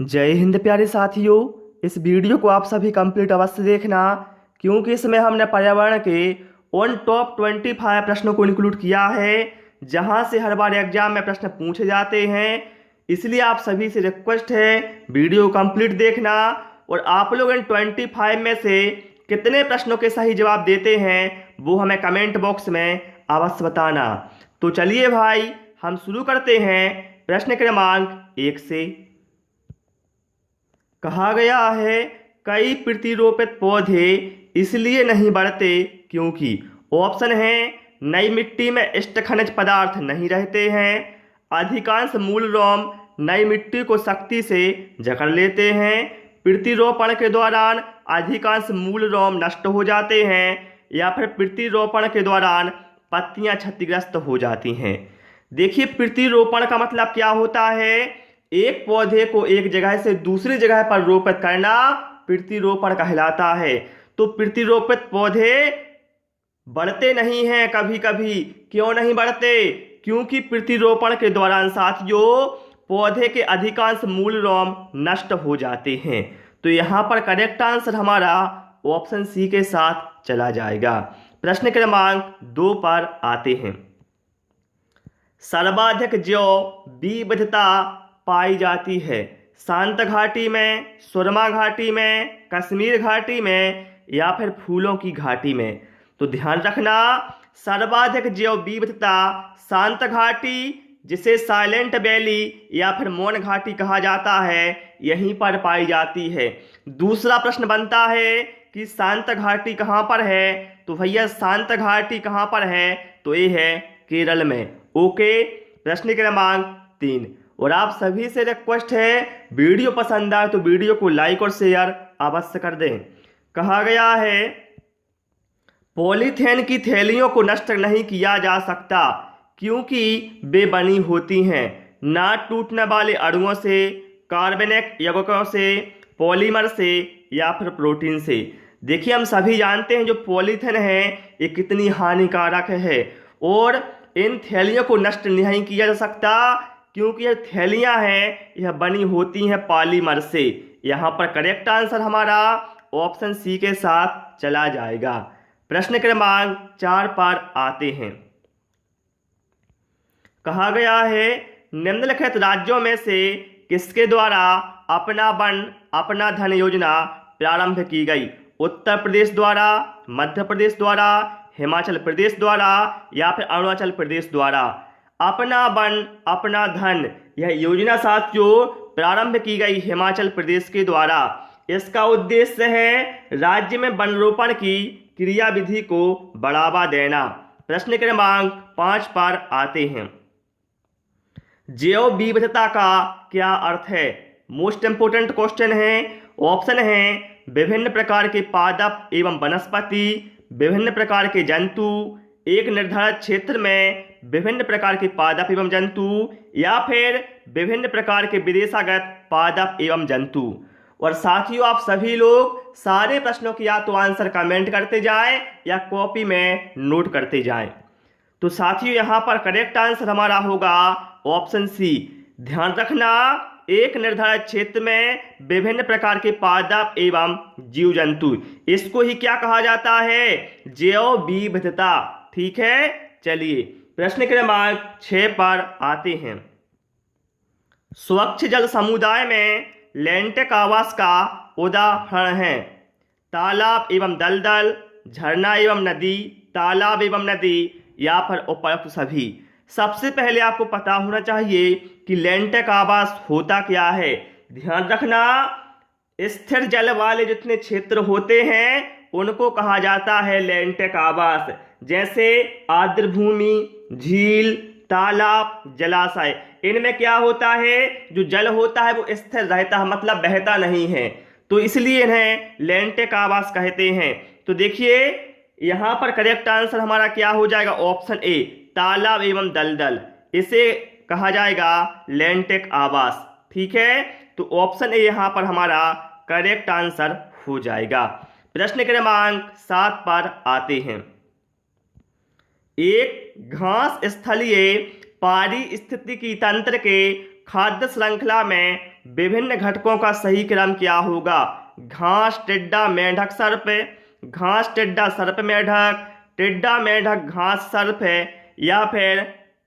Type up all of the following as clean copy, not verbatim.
जय हिंद प्यारे साथियों। इस वीडियो को आप सभी कंप्लीट अवश्य देखना, क्योंकि इसमें हमने पर्यावरण के उन टॉप 25 प्रश्नों को इंक्लूड किया है जहां से हर बार एग्जाम में प्रश्न पूछे जाते हैं। इसलिए आप सभी से रिक्वेस्ट है वीडियो कंप्लीट देखना, और आप लोग इन 25 में से कितने प्रश्नों के सही जवाब देते हैं वो हमें कमेंट बॉक्स में अवश्य बताना। तो चलिए भाई, हम शुरू करते हैं प्रश्न क्रमांक 1 से। कहा गया है कई प्रतिरोपित पौधे इसलिए नहीं बढ़ते क्योंकि ऑप्शन है नई मिट्टी में इष्ट खनिज पदार्थ नहीं रहते हैं, अधिकांश मूल रोम नई मिट्टी को सख्ती से जकड़ लेते हैं, प्रतिरोपण के दौरान अधिकांश मूल रोम नष्ट हो जाते हैं, या फिर प्रतिरोपण के दौरान पत्तियां क्षतिग्रस्त हो जाती हैं। देखिए, प्रतिरोपण का मतलब क्या होता है? एक पौधे को एक जगह से दूसरी जगह पर रोपित करना प्रतिरोपण कहलाता है। तो प्रतिरोपित पौधे बढ़ते नहीं हैं कभी कभी। क्यों नहीं बढ़ते? क्योंकि प्रतिरोपण के दौरान साथियों पौधे के अधिकांश मूल रोम नष्ट हो जाते हैं। तो यहाँ पर करेक्ट आंसर हमारा ऑप्शन सी के साथ चला जाएगा। प्रश्न क्रमांक 2 पर आते हैं। सर्वाधिक जैव विविधता पाई जाती है शांत घाटी में, सुरमा घाटी में, कश्मीर घाटी में, या फिर फूलों की घाटी में। तो ध्यान रखना, सर्वाधिक जैव विविधता शांत घाटी, जिसे साइलेंट वैली या फिर मौन घाटी कहा जाता है, यहीं पर पाई जाती है। दूसरा प्रश्न बनता है कि शांत घाटी कहाँ पर है? तो भैया शांत घाटी कहाँ पर है? तो ये है केरल में। ओके। प्रश्न क्रमांक 3, और आप सभी से रिक्वेस्ट है वीडियो पसंद आए तो वीडियो को लाइक और शेयर अवश्य कर दें। कहा गया है पॉलीथीन की थैलियों को नष्ट नहीं किया जा सकता क्योंकि वे बनी होती हैं ना टूटने वाले अणुओं से, कार्बनिक यौगिकों से, पॉलीमर से, या फिर प्रोटीन से। देखिए, हम सभी जानते हैं जो पॉलीथीन है ये कितनी हानिकारक है, और इन थैलियों को नष्ट नहीं किया जा सकता क्योंकि यह थैलियां हैं यह बनी होती हैं पॉलीमर से। यहाँ पर करेक्ट आंसर हमारा ऑप्शन सी के साथ चला जाएगा। प्रश्न क्रमांक 4 पर आते हैं। कहा गया है निम्नलिखित राज्यों में से किसके द्वारा अपना वन अपना धन योजना प्रारंभ की गई? उत्तर प्रदेश द्वारा, मध्य प्रदेश द्वारा, हिमाचल प्रदेश द्वारा, या फिर अरुणाचल प्रदेश द्वारा। अपना वन अपना धन यह योजना साथियों प्रारंभ की गई हिमाचल प्रदेश के द्वारा। इसका उद्देश्य है राज्य में वन रोपण की क्रियाविधि को बढ़ावा देना। प्रश्न क्रमांक 5 पर आते हैं। जैव विविधता का क्या अर्थ है? मोस्ट इंपोर्टेंट क्वेश्चन है। ऑप्शन है विभिन्न प्रकार के पादप एवं वनस्पति, विभिन्न प्रकार के जंतु, एक निर्धारित क्षेत्र में विभिन्न प्रकार के पादप एवं जंतु, या फिर विभिन्न प्रकार के विदेशागत पादप एवं जंतु। और साथियों आप सभी लोग सारे प्रश्नों की या तो आंसर कमेंट करते जाएं या कॉपी में नोट करते जाएं। तो साथियों यहाँ पर करेक्ट आंसर हमारा होगा ऑप्शन सी। ध्यान रखना, एक निर्धारित क्षेत्र में विभिन्न प्रकार के पादप एवं जीव जंतु, इसको ही क्या कहा जाता है? जैव विविधता। ठीक है, चलिए प्रश्न क्रमांक 6 पर आते हैं। स्वच्छ जल समुदाय में लैंटेक आवास का उदाहरण है तालाब एवं दलदल, झरना एवं नदी, तालाब एवं नदी, या फिर उपयुक्त सभी। सबसे पहले आपको पता होना चाहिए कि लैंटेक आवास होता क्या है। ध्यान रखना, स्थिर जल वाले जितने क्षेत्र होते हैं उनको कहा जाता है लैंटेक आवास, जैसे आर्द्र भूमि, झील, तालाब, जलाशय। इनमें क्या होता है? जो जल होता है वो स्थिर रहता है, मतलब बहता नहीं है, तो इसलिए इन्हें लैंटेक आवास कहते हैं। तो देखिए यहाँ पर करेक्ट आंसर हमारा क्या हो जाएगा? ऑप्शन ए, तालाब एवं दलदल, इसे कहा जाएगा लैंटेक आवास। ठीक है, तो ऑप्शन ए यहाँ पर हमारा करेक्ट आंसर हो जाएगा। प्रश्न क्रमांक 7 पर आते हैं। एक घास स्थलीय पारिस्थितिकी तंत्र के खाद्य श्रृंखला में विभिन्न घटकों का सही क्रम क्या होगा? घास, टिड्डा, मेंढक, सर्प। घास, टिड्डा, सर्प, मेंढक, टिड्डा, मेंढक, घास, सर्प है, या फिर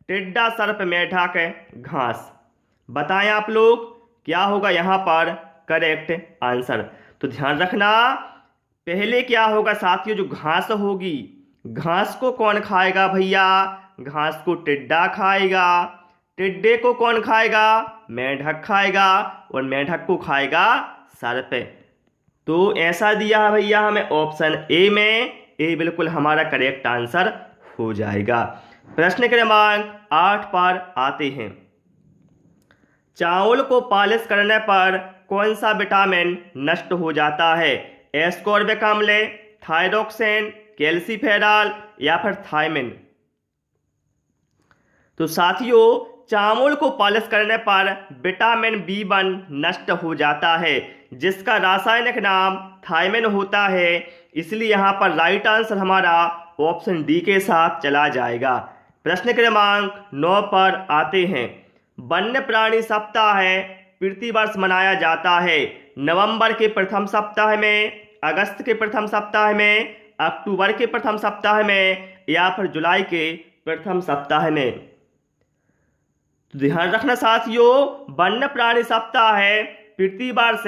टिड्डा, सर्प, मेंढक, घास। बताएं आप लोग क्या होगा यहाँ पर करेक्ट आंसर। तो ध्यान रखना, पहले क्या होगा साथियों, जो घास होगी, घास को कौन खाएगा भैया? घास को टिड्डा खाएगा। टिड्डे को कौन खाएगा? मेंढक खाएगा। और मेंढक को खाएगा सर्प। तो ऐसा दिया है भैया हमें ऑप्शन ए में, ए बिल्कुल हमारा करेक्ट आंसर हो जाएगा। प्रश्न क्रमांक 8 पर आते हैं। चावल को पॉलिश करने पर कौन सा विटामिन नष्ट हो जाता है? एस्कॉर्बिक अम्ल, थायरोक्सिन, कैल्सीफेरॉल, या फिर थायमिन। तो साथियों, चावल को पॉलिश करने पर विटामिन B1 नष्ट हो जाता है, जिसका रासायनिक नाम थायमिन होता है। इसलिए यहाँ पर राइट आंसर हमारा ऑप्शन डी के साथ चला जाएगा। प्रश्न क्रमांक 9 पर आते हैं। वन्य प्राणी सप्ताह प्रतिवर्ष मनाया जाता है। नवंबर के प्रथम सप्ताह में, अगस्त के प्रथम सप्ताह में, अक्टूबर के प्रथम सप्ताह में, या फिर जुलाई के प्रथम सप्ताह में। तो ध्यान रखना साथियों, वन्य प्राणी सप्ताह प्रतिवर्ष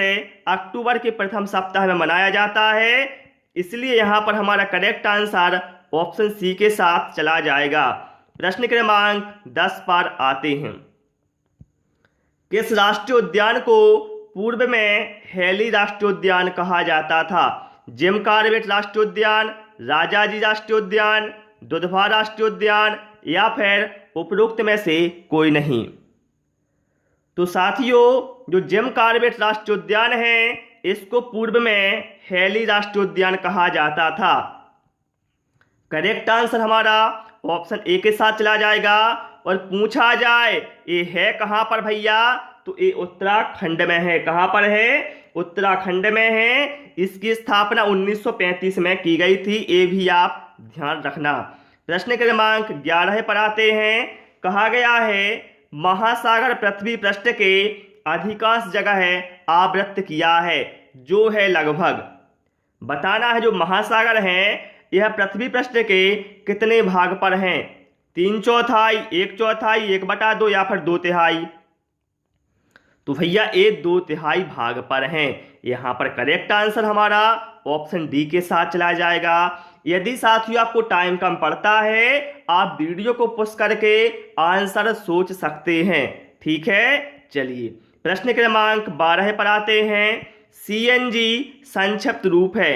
अक्टूबर के प्रथम सप्ताह में मनाया जाता है। इसलिए यहाँ पर हमारा करेक्ट आंसर ऑप्शन सी के साथ चला जाएगा। प्रश्न क्रमांक 10 पर आते हैं। किस राष्ट्रीय उद्यान को पूर्व में हेली राष्ट्रीय उद्यान कहा जाता था? जिम कॉर्बेट राष्ट्रीय उद्यान, राजाजी राष्ट्रीय उद्यान, दुधवा राष्ट्रीय उद्यान, या फिर उपरोक्त में से कोई नहीं। तो साथियों, जो जिम कॉर्बेट राष्ट्रीय उद्यान है, इसको पूर्व में हेली राष्ट्रीय उद्यान कहा जाता था। करेक्ट आंसर हमारा ऑप्शन ए के साथ चला जाएगा। और पूछा जाए ये है कहां पर भैया, तो ये उत्तराखंड में है। कहां पर है? उत्तराखंड में है। इसकी स्थापना 1935 में की गई थी, ये भी आप ध्यान रखना। प्रश्न क्रमांक 11 पर आते हैं। कहा गया है महासागर पृथ्वी पृष्ठ के अधिकांश जगह आवृत किया है, जो है लगभग। बताना है जो महासागर है यह पृथ्वी पृष्ठ के कितने भाग पर हैं? 3/4, 1/4, 1/2, या फिर 2/3। तो भैया ये 2/3 भाग पर हैं। यहाँ पर करेक्ट आंसर हमारा ऑप्शन डी के साथ चला जाएगा। यदि साथियों आपको टाइम कम पड़ता है, आप वीडियो को पॉज करके आंसर सोच सकते हैं। ठीक है, चलिए प्रश्न क्रमांक 12 पर आते हैं। CNG संक्षिप्त रूप है।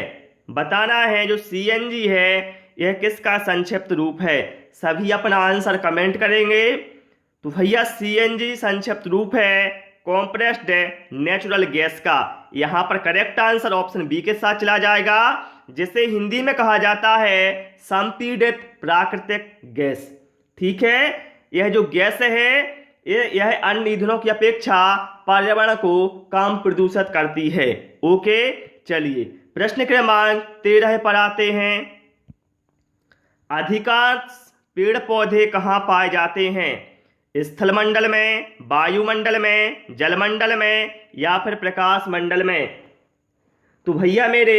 बताना है जो CNG है यह किसका संक्षिप्त रूप है? सभी अपना आंसर कमेंट करेंगे। तो भैया CNG संक्षिप्त रूप है कॉम्प्रेस्ड नेचुरल गैस का। यहाँ पर करेक्ट आंसर ऑप्शन बी के साथ चला जाएगा, जिसे हिंदी में कहा जाता है संपीड़ित प्राकृतिक गैस। ठीक है, यह जो गैस है यह अन्य ईंधनों की अपेक्षा पर्यावरण को कम प्रदूषित करती है। ओके, चलिए प्रश्न क्रमांक 13 पर आते हैं। अधिकांश पेड़ पौधे कहाँ पाए जाते हैं? स्थलमंडल में, वायुमंडल में, जलमंडल में, या फिर प्रकाश मंडल में? तो भैया मेरे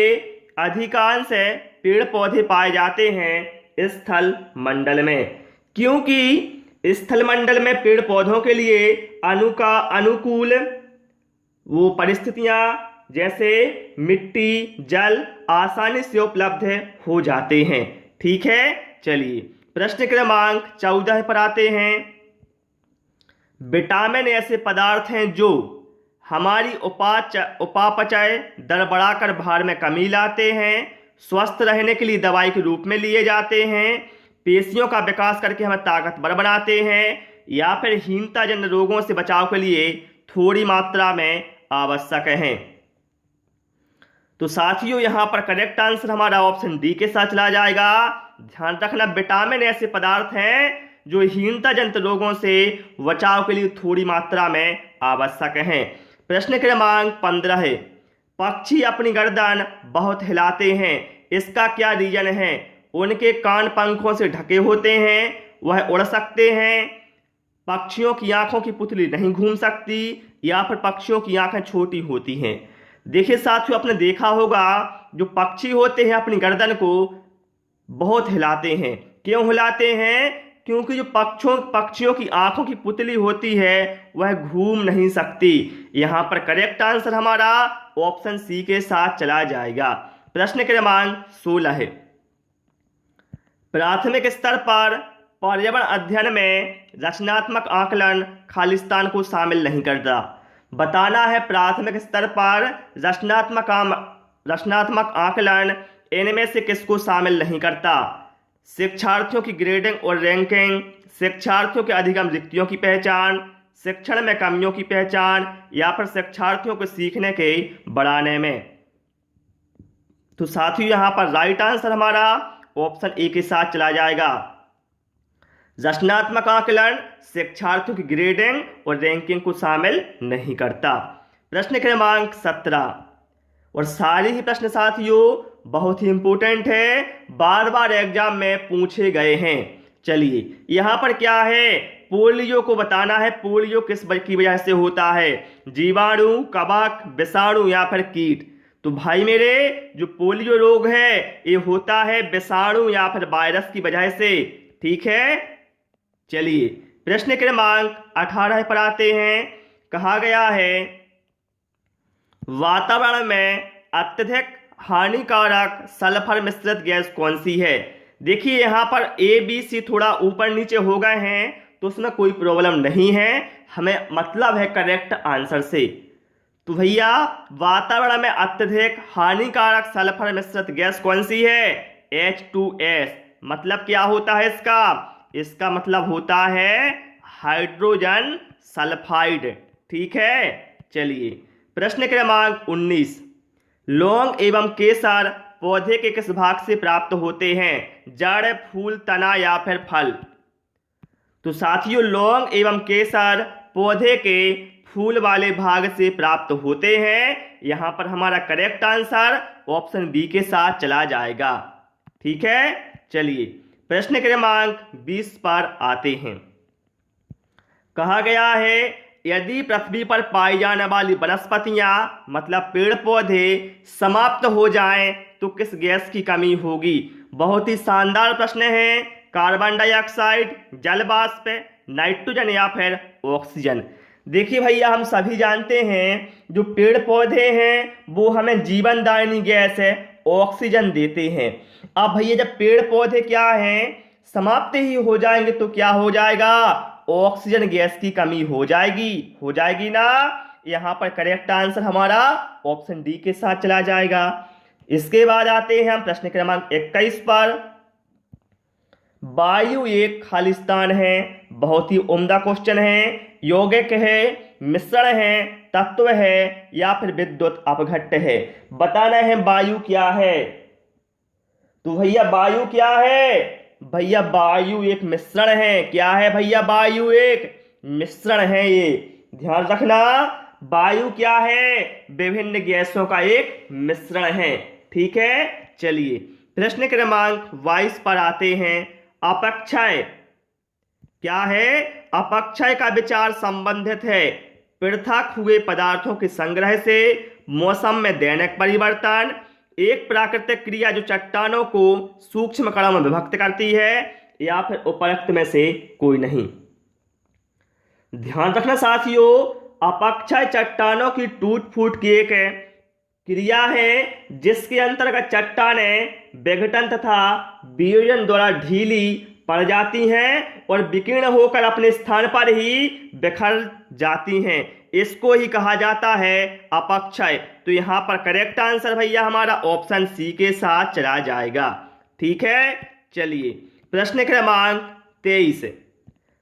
अधिकांश पेड़ पौधे पाए जाते हैं स्थल मंडल में, क्योंकि स्थल मंडल में पेड़ पौधों के लिए अनुकूल वो परिस्थितियां जैसे मिट्टी, जल आसानी से उपलब्ध हो जाते हैं। ठीक है, चलिए प्रश्न क्रमांक 14 पर आते हैं। विटामिन ऐसे पदार्थ हैं जो हमारी उपापचय दर बढ़ाकर भार में कमी लाते हैं, स्वस्थ रहने के लिए दवाई के रूप में लिए जाते हैं, पेशियों का विकास करके हमें ताकतवर बनाते हैं, या फिर हीनता जन्य रोगों से बचाव के लिए थोड़ी मात्रा में आवश्यक हैं। तो साथियों यहाँ पर करेक्ट आंसर हमारा ऑप्शन डी के साथ चला जाएगा। ध्यान रखना, विटामिन ऐसे पदार्थ हैं जो हीनता जनित रोगों से बचाव के लिए थोड़ी मात्रा में आवश्यक हैं। प्रश्न क्रमांक 15 है। पक्षी अपनी गर्दन बहुत हिलाते हैं, इसका क्या रीजन है? उनके कान पंखों से ढके होते हैं, वह उड़ सकते हैं, पक्षियों की आंखों की पुतली नहीं घूम सकती, या फिर पक्षियों की आंखें छोटी होती हैं। देखिए साथियों, आपने देखा होगा जो पक्षी होते हैं अपनी गर्दन को बहुत हिलाते हैं। क्यों हिलाते हैं? क्योंकि जो पक्षियों की आंखों की पुतली होती है वह घूम नहीं सकती। यहां पर करेक्ट आंसर हमारा ऑप्शन सी के साथ चला जाएगा। प्रश्न क्रमांक 16 है, प्राथमिक स्तर पर पर्यावरण अध्ययन में रचनात्मक आकलन खालिस्तान को शामिल नहीं करता। बताना है प्राथमिक स्तर पर रचनात्मक आकलन इनमें से किसको शामिल नहीं करता? शिक्षार्थियों की ग्रेडिंग और रैंकिंग, शिक्षार्थियों के अधिगम रिक्तियों की पहचान, शिक्षण में कमियों की पहचान, या फिर शिक्षार्थियों को सीखने के बढ़ाने में। तो साथियों यहां पर राइट आंसर हमारा ऑप्शन ए के साथ चला जाएगा। रचनात्मक आकलन शिक्षार्थियों की ग्रेडिंग और रैंकिंग को शामिल नहीं करता। प्रश्न क्रमांक 17, और सारे ही प्रश्न साथियों बहुत ही इंपॉर्टेंट है, बार बार एग्जाम में पूछे गए हैं। चलिए यहां पर क्या है, पोलियो को बताना है, पोलियो किस की वजह से होता है? जीवाणु, कवक, विषाणु या फिर कीट? तो भाई मेरे, जो पोलियो रोग है ये होता है विषाणु या फिर वायरस की वजह से। ठीक है, चलिए प्रश्न क्रमांक 18 पर आते हैं। कहा गया है वातावरण में अत्यधिक हानिकारक सल्फर मिश्रित गैस कौन सी है? देखिए यहां पर ए बी सी थोड़ा ऊपर नीचे हो गए हैं तो उसमें कोई प्रॉब्लम नहीं है, हमें मतलब है करेक्ट आंसर से। तो भैया वातावरण में अत्यधिक हानिकारक सल्फर मिश्रित गैस कौन सी है? H2S। मतलब क्या होता है इसका? इसका मतलब होता है हाइड्रोजन सल्फाइड। ठीक है, चलिए प्रश्न क्रमांक 19, लौंग एवं केसर पौधे के किस भाग से प्राप्त होते हैं? जड़, फूल, तना या फिर फल? तो साथियों लौंग एवं केसर पौधे के फूल वाले भाग से प्राप्त होते हैं। यहां पर हमारा करेक्ट आंसर ऑप्शन बी के साथ चला जाएगा। ठीक है, चलिए प्रश्न क्रमांक 20 पर आते हैं। कहा गया है यदि पृथ्वी पर पाई जाने वाली वनस्पतियां मतलब पेड़ पौधे समाप्त हो जाएं तो किस गैस की कमी होगी? बहुत ही शानदार प्रश्न है। कार्बन डाइऑक्साइड, जल वाष्प, नाइट्रोजन या फिर ऑक्सीजन? देखिए भैया हम सभी जानते हैं जो पेड़ पौधे हैं वो हमें जीवनदायिनी गैस है ऑक्सीजन देते हैं। अब भैया जब पेड़ पौधे क्या हैं समाप्त ही हो जाएंगे तो क्या हो जाएगा? ऑक्सीजन गैस की कमी हो जाएगी ना। यहां पर करेक्ट आंसर हमारा ऑप्शन डी के साथ चला जाएगा। इसके बाद आते हैं हम प्रश्न क्रमांक 21 पर। वायु एक खालिस्तान है, बहुत ही उम्दा क्वेश्चन है। यौगिक है, मिश्रण है, तत्व है या फिर विद्युत अपघट्ट है? बताना है वायु क्या है। तो भैया वायु क्या है? भैया वायु एक मिश्रण है। क्या है भैया? वायु एक मिश्रण है। ये ध्यान रखना, वायु क्या है? विभिन्न गैसों का एक मिश्रण है। ठीक है, चलिए प्रश्न क्रमांक 22 पर आते हैं। अपक्षय क्या है? अपक्षय का विचार संबंधित है पृथक हुए पदार्थों के संग्रह से, मौसम में दैनिक परिवर्तन, एक प्राकृतिक क्रिया जो चट्टानों को सूक्ष्म कणों में विभक्त करती है, या फिर उपयुक्त में से कोई नहीं। ध्यान रखना साथियों, अपक्षय चट्टानों की टूट फूट की एक क्रिया है जिसके अंतर्गत चट्टानें विघटन तथा वियोजन द्वारा ढीली पड़ जाती हैं और विकीर्ण होकर अपने स्थान पर ही बिखर जाती हैं। इसको ही कहा जाता है अपक्षय। तो यहां पर करेक्ट आंसर भैया हमारा ऑप्शन सी के साथ चला जाएगा। ठीक है, चलिए प्रश्न क्रमांक 23।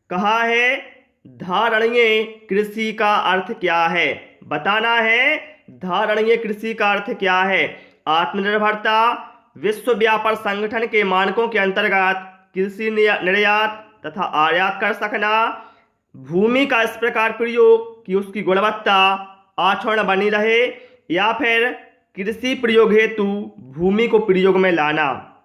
कहा है धारणीय कृषि का अर्थ क्या है? बताना है धारणीय कृषि का अर्थ क्या है? आत्मनिर्भरता, विश्व व्यापार संगठन के मानकों के अंतर्गत कृषि निर्यात तथा आयात कर सकना, भूमि का इस प्रकार प्रयोग कि उसकी गुणवत्ता अक्षुण्ण बनी रहे, या फिर कृषि प्रयोग हेतु भूमि को प्रयोग में लाना।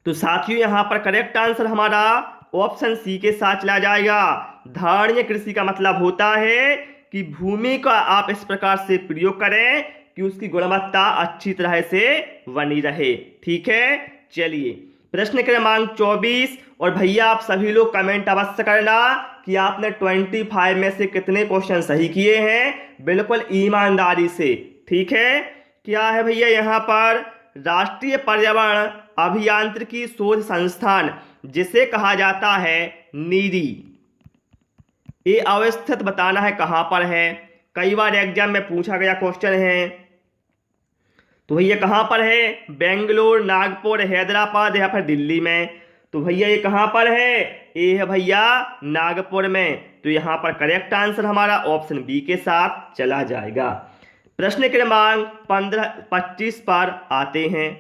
तो साथियों यहां पर करेक्ट आंसर हमारा ऑप्शन सी के साथ चला जाएगा। धारणीय कृषि का मतलब होता है कि भूमि का आप इस प्रकार से प्रयोग करें कि उसकी गुणवत्ता अच्छी तरह से बनी रहे। ठीक है, चलिए प्रश्न क्रमांक 24। और भैया आप सभी लोग कमेंट अवश्य करना कि आपने 25 में से कितने क्वेश्चन सही किए हैं, बिल्कुल ईमानदारी से। ठीक है, क्या है भैया यहाँ पर, राष्ट्रीय पर्यावरण अभियांत्रिकी शोध संस्थान जिसे कहा जाता है नीरी, ये अवस्थित बताना है कहां पर है। कई बार एग्जाम में पूछा गया क्वेश्चन है। तो भैया कहां पर है, बेंगलोर, नागपुर, हैदराबाद या फिर दिल्ली में। तो भैया ये कहां पर है, ये है भैया नागपुर में। तो यहां पर करेक्ट आंसर हमारा ऑप्शन बी के साथ चला जाएगा। प्रश्न क्रमांक 25 पर आते हैं।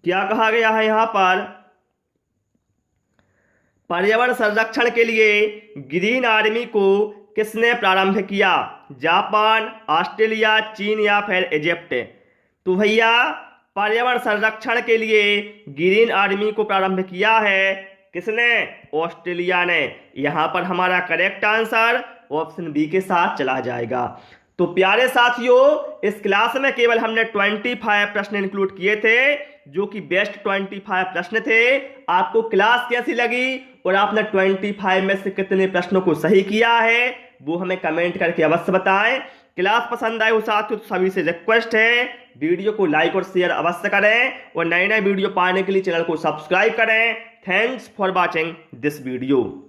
क्या कहा गया है यहां पर, पर्यावरण संरक्षण के लिए ग्रीन आर्मी को किसने प्रारंभ किया, जापान, ऑस्ट्रेलिया, चीन या फिर इजिप्ट। तो भैया पर्यावरण संरक्षण के लिए ग्रीन आर्मी को प्रारंभ किया है किसने, ऑस्ट्रेलिया ने। यहां पर हमारा करेक्ट आंसर ऑप्शन बी के साथ चला जाएगा। तो प्यारे साथियों, इस क्लास में केवल हमने 25 प्रश्न इंक्लूड किए थे जो कि बेस्ट 25 प्रश्न थे। आपको क्लास कैसी लगी और आपने 25 में से कितने प्रश्नों को सही किया है वो हमें कमेंट करके अवश्य बताएं। क्लास पसंद आए हो साथियों तो सभी से रिक्वेस्ट है वीडियो को लाइक और शेयर अवश्य करें और नए नए वीडियो पाने के लिए चैनल को सब्सक्राइब करें। Thanks for watching this video.